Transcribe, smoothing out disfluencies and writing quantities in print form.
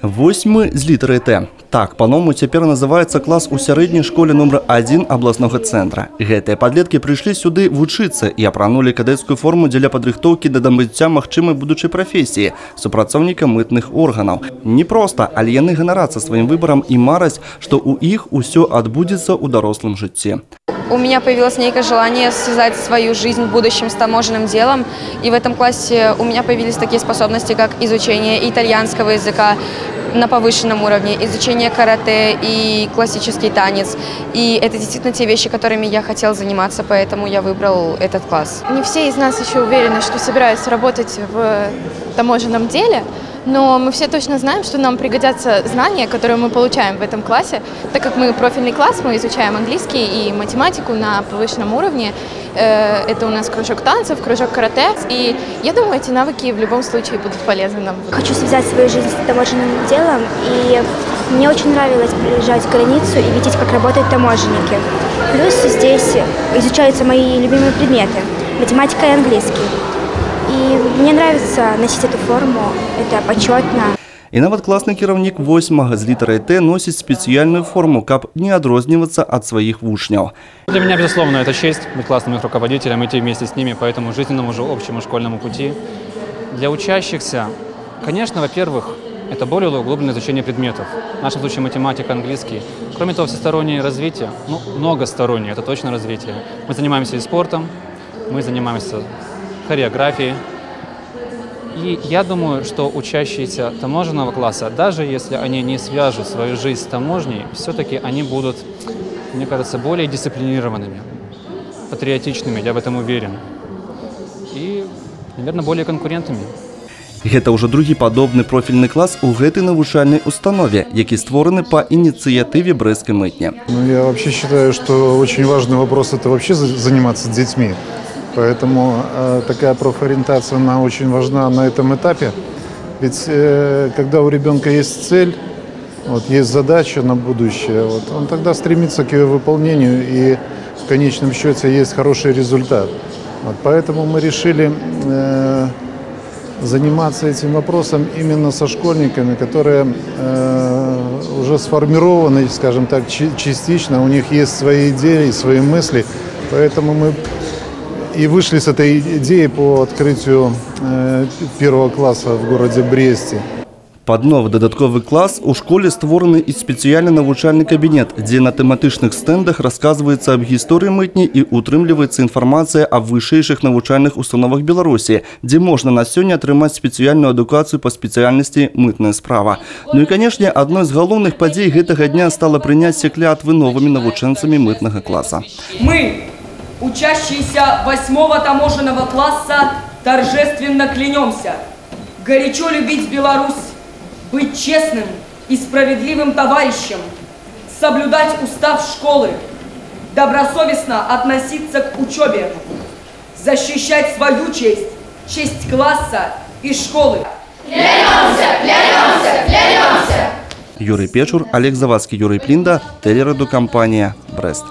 8 з літери Т. Так, по-новому цяпер называецца клас у сярэдняй школе номер 1 абласнога цэнтра. Гэтыя падлеткі прыйшлі сюды вучыцца і апранулі кадэцкую форму дзеля падрыхтоўкі да набыцця магчымай будучай прафесіі супрацоўніка мытных органаў. Не проста, але яны ганарацца сваім выбарам і мараць, што ў іх усё адбудзецца ў дарослым жыцці. У меня появилось некое желание связать свою жизнь в будущем с таможенным делом. И в этом классе у меня появились такие способности, как изучение итальянского языка на повышенном уровне, изучение карате и классический танец. И это действительно те вещи, которыми я хотел заниматься, поэтому я выбрал этот класс. Не все из нас еще уверены, что собираются работать в таможенном деле. Но мы все точно знаем, что нам пригодятся знания, которые мы получаем в этом классе, так как мы профильный класс, мы изучаем английский и математику на повышенном уровне. Это у нас кружок танцев, кружок карате. И я думаю, эти навыки в любом случае будут полезны нам. Хочу связать свою жизнь с таможенным делом, и мне очень нравилось приезжать к границу и видеть, как работают таможенники. Плюс здесь изучаются мои любимые предметы – математика и английский. И мне нравится носить эту форму, это почетно. І нават класны кіраўнік 8 з літарай Т носіць спецыяльную форму, каб не адрознівацца ад сваіх вучняў. Для меня, безусловно, это честь быть классным их руководителем, идти вместе с ними по этому жизненному же общему школьному пути. Для учащихся, конечно, во-первых, это более углубленное изучение предметов. В нашем случае математика, английский. Кроме того, всестороннее развитие, многостороннее, это точно развитие. Мы занимаемся и спортом, мы занимаемся хореографии. И я думаю, что учащиеся таможенного класса, даже если они не свяжут свою жизнь с таможней, все-таки они будут, мне кажется, более дисциплинированными, патриотичными, я в этом уверен. И, наверное, более конкурентными. Гэта ўжо другі падобны профільны клас у гэтай навучальнай установе, які створаны па ініцыятыве брэсцкай мытні. Я вообще считаю, что очень важный вопрос – это вообще заниматься с детьми. Поэтому такая профориентация, она очень важна на этом этапе. Ведь когда у ребенка есть цель, есть задача на будущее, он тогда стремится к ее выполнению, и в конечном счете есть хороший результат. Поэтому мы решили заниматься этим вопросом именно со школьниками, которые уже сформированы, скажем так, частично, у них есть свои идеи, свои мысли. Поэтому мы и вышли с этой идеей по открытию первого класса в городе Бресте. Пад новы дадатковы клас у школе створаны і спецыяльны навучальны кабінет, дзе на тэматычных стэндах расказваецца аб гісторыі мытні і утрымліваецца інфармацыя аб вышэйшых навучальных установах Беларусі, дзе можна на сёння атрымаць спецыяльную адукацыю па спецыяльнасці мытная справа. Ну і, канешне, адной з галоўных падзей гэтага дня стала прыняцце клятвы новымі навучэнцамі мытнага класа. Мы, учащиеся 8-го таможенного класса, торжественно клянемся горячо любить Беларусь, быть честным и справедливым товарищем, соблюдать устав школы, добросовестно относиться к учебе, защищать свою честь, честь класса и школы. Клянемся! Клянемся! Клянемся! Юрий Печур, Олег Завадский, Юрий Плинда, телерадиокомпания «Брест».